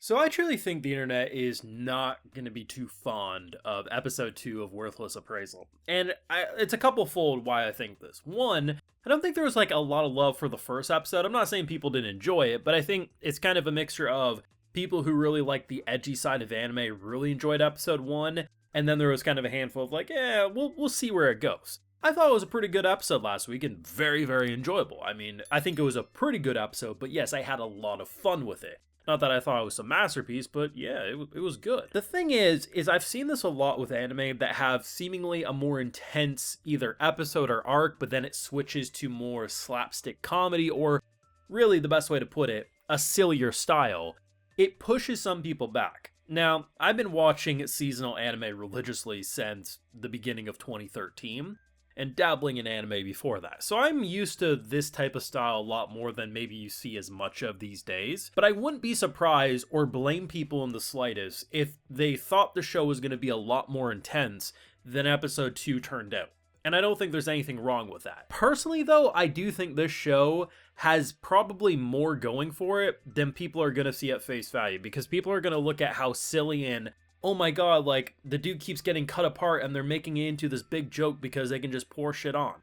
So I truly think the internet is not going to be too fond of episode 2 of Worthless Appraisal. And it's a couple fold why I think this. One, I don't think there was like a lot of love for the first episode. I'm not saying people didn't enjoy it, but I think it's kind of a mixture of people who really like the edgy side of anime really enjoyed episode 1, and then there was kind of a handful of like, yeah, we'll see where it goes. I thought it was a pretty good episode last week and very, very enjoyable. I mean, I think it was a pretty good episode, but yes, I had a lot of fun with it. Not that I thought it was a masterpiece, but yeah, it was good. The thing is I've seen this a lot with anime that have seemingly a more intense either episode or arc, but then it switches to more slapstick comedy, or really the best way to put it, a sillier style. It pushes some people back. Now, I've been watching seasonal anime religiously since the beginning of 2013. And dabbling in anime before that. So I'm used to this type of style a lot more than maybe you see as much of these days. But I wouldn't be surprised or blame people in the slightest if they thought the show was going to be a lot more intense than episode 2 turned out. And I don't think there's anything wrong with that. Personally though, I do think this show has probably more going for it than people are going to see at face value. Because people are going to look at how silly and oh my god, like, the dude keeps getting cut apart and they're making it into this big joke because they can just pour shit on.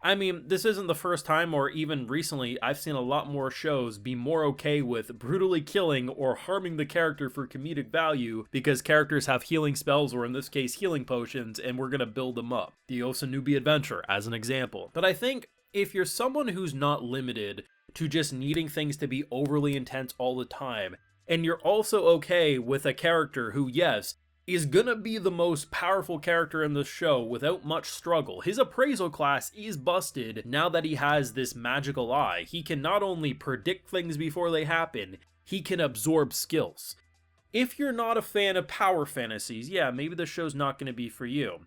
I mean, this isn't the first time, or even recently, I've seen a lot more shows be more okay with brutally killing or harming the character for comedic value because characters have healing spells, or in this case, healing potions, and we're gonna build them up. The Osanubi Adventure, as an example. But I think if you're someone who's not limited to just needing things to be overly intense all the time, and you're also okay with a character who, yes, is gonna be the most powerful character in the show without much struggle. His appraisal class is busted now that he has this magical eye. He can not only predict things before they happen, he can absorb skills. If you're not a fan of power fantasies, yeah, maybe the show's not gonna be for you.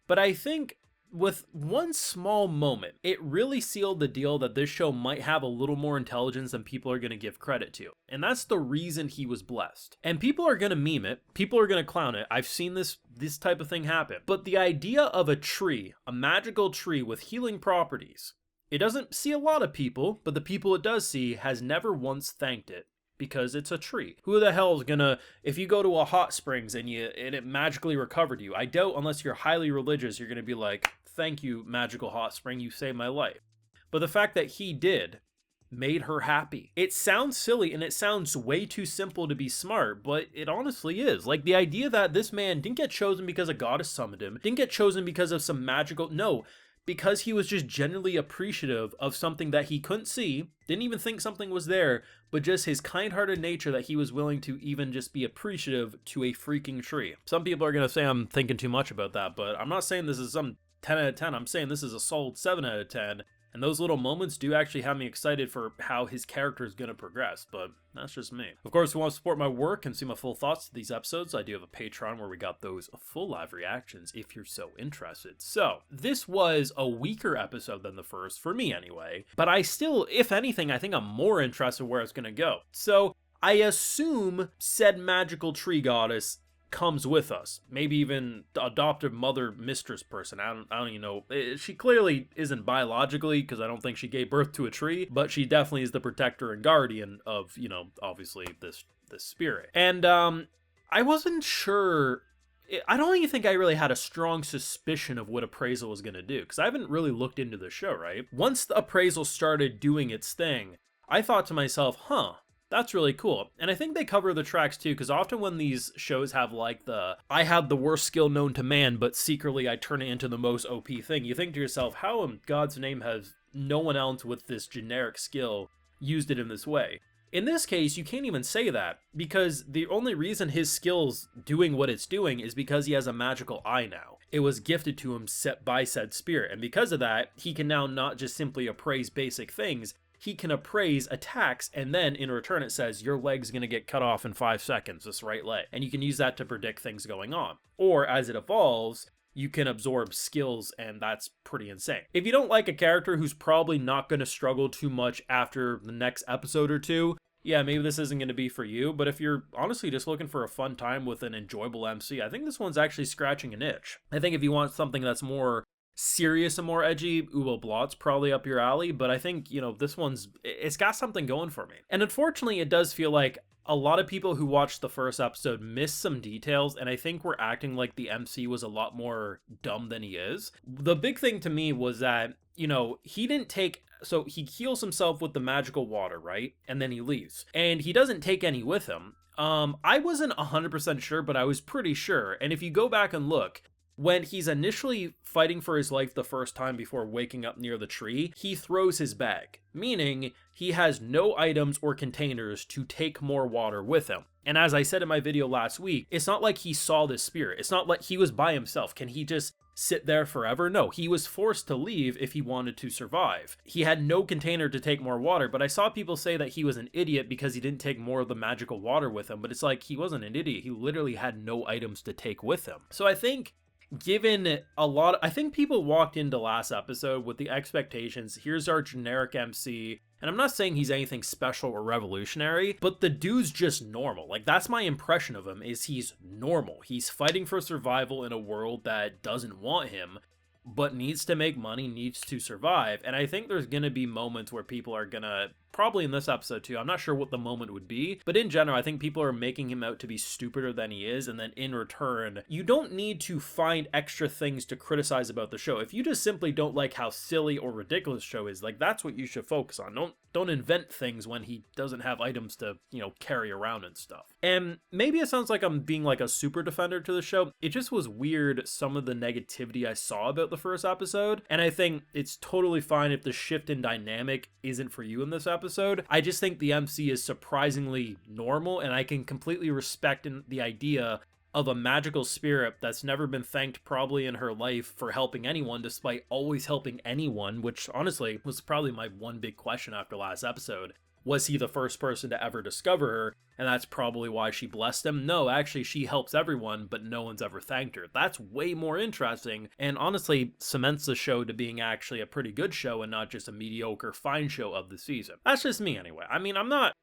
But I think with one small moment, it really sealed the deal that this show might have a little more intelligence than people are going to give credit to. And that's the reason he was blessed. And people are going to meme it. People are going to clown it. I've seen this type of thing happen. But the idea of a tree, a magical tree with healing properties, it doesn't see a lot of people, but the people it does see has never once thanked it. Because it's a tree. Who the hell is gonna, if you go to a hot springs and it magically recovered you, I doubt unless you're highly religious, you're gonna be like, thank you, magical hot spring, you saved my life. But the fact that he did made her happy. It sounds silly and it sounds way too simple to be smart, but it honestly is. Like the idea that this man didn't get chosen because a goddess summoned him, didn't get chosen because of some magical, no, because he was just genuinely appreciative of something that he couldn't see, didn't even think something was there, but just his kind-hearted nature that he was willing to even just be appreciative to a freaking tree. Some people are going to say I'm thinking too much about that, but I'm not saying this is some 10 out of 10. I'm saying this is a solid 7 out of 10. And those little moments do actually have me excited for how his character is going to progress, but that's just me. Of course, if you want to support my work and see my full thoughts to these episodes, I do have a Patreon where we got those full live reactions if you're so interested. So, this was a weaker episode than the first, for me anyway, but I still, if anything, I think I'm more interested in where it's going to go. So, I assume said magical tree goddess comes with us, maybe even the adoptive mother mistress person. I don't even know. She clearly isn't biologically, because I don't think she gave birth to a tree, but she definitely is the protector and guardian of, you know, obviously this spirit. And I wasn't sure. I don't even think I really had a strong suspicion of what appraisal was going to do, because I haven't really looked into the show, right? Once the appraisal started doing its thing, I thought to myself, that's really cool. And I think they cover the tracks too, because often when these shows have like I have the worst skill known to man, but secretly I turn it into the most OP thing, you think to yourself, how in God's name has no one else with this generic skill used it in this way? In this case, you can't even say that, because the only reason his skill's doing what it's doing is because he has a magical eye now. It was gifted to him by said spirit, and because of that, he can now not just simply appraise basic things, he can appraise attacks, and then in return it says, your leg's gonna get cut off in 5 seconds, this right leg. And you can use that to predict things going on. Or, as it evolves, you can absorb skills, and that's pretty insane. If you don't like a character who's probably not gonna struggle too much after the next episode or two, yeah, maybe this isn't gonna be for you, but if you're honestly just looking for a fun time with an enjoyable MC, I think this one's actually scratching an itch. I think if you want something that's more serious and more edgy, Ubo Blot's probably up your alley, but I think, you know, this one's, it's got something going for me. And unfortunately, it does feel like a lot of people who watched the first episode missed some details, and I think we're acting like the MC was a lot more dumb than he is. The big thing to me was that, he didn't take. So he heals himself with the magical water, right? And then he leaves. And he doesn't take any with him. I wasn't 100% sure, but I was pretty sure. And if you go back and look, when he's initially fighting for his life the first time before waking up near the tree, he throws his bag, meaning he has no items or containers to take more water with him. And as I said in my video last week, it's not like he saw this spirit. It's not like he was by himself. Can he just sit there forever? No, he was forced to leave if he wanted to survive. He had no container to take more water, but I saw people say that he was an idiot because he didn't take more of the magical water with him, but it's like he wasn't an idiot. He literally had no items to take with him. So I think I think people walked into last episode with the expectations, here's our generic MC, and I'm not saying he's anything special or revolutionary, but the dude's just normal. Like, that's my impression of him, is he's normal. He's fighting for survival in a world that doesn't want him, but needs to make money, needs to survive. And I think there's gonna be moments where people are gonna, probably in this episode too, I'm not sure what the moment would be, but in general, I think people are making him out to be stupider than he is, and then in return, you don't need to find extra things to criticize about the show. If you just simply don't like how silly or ridiculous the show is, like, that's what you should focus on. Don't invent things when he doesn't have items to, carry around and stuff. And maybe it sounds like I'm being like a super defender to the show. It just was weird, some of the negativity I saw about the first episode, and I think it's totally fine if the shift in dynamic isn't for you in this episode. I just think the MC is surprisingly normal, and I can completely respect the idea of a magical spirit that's never been thanked probably in her life for helping anyone, despite always helping anyone, which honestly was probably my one big question after last episode. Was he the first person to ever discover her? And that's probably why she blessed him. No, actually, she helps everyone, but no one's ever thanked her. That's way more interesting, and honestly cements the show to being actually a pretty good show and not just a mediocre fine show of the season. That's just me anyway. I mean, I'm not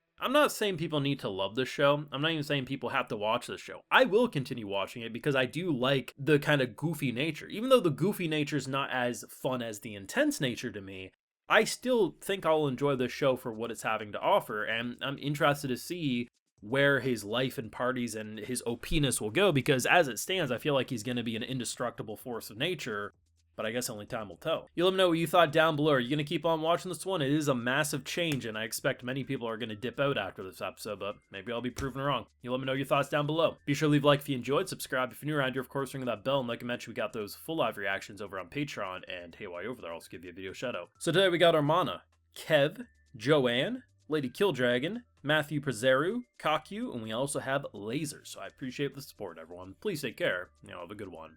saying people need to love this show. I'm not even saying people have to watch this show. I will continue watching it because I do like the kind of goofy nature. Even though the goofy nature is not as fun as the intense nature to me, I still think I'll enjoy this show for what it's having to offer, and I'm interested to see where his life and parties and his OP-ness will go, because as it stands, I feel like he's going to be an indestructible force of nature, but I guess only time will tell. You let me know what you thought down below. Are you going to keep on watching this one? It is a massive change, and I expect many people are going to dip out after this episode, but maybe I'll be proven wrong. You let me know your thoughts down below. Be sure to leave a like if you enjoyed, subscribe if you're new around here, of course, ring that bell, and like I mentioned, we got those full live reactions over on Patreon, and hey, while you're over there, I'll also give you a video shout out. So today we got Armana, Kev, Joanne, Lady Killdragon, Matthew Prezeru, Kakyu, and we also have Laser. So I appreciate the support, everyone. Please take care, have a good one.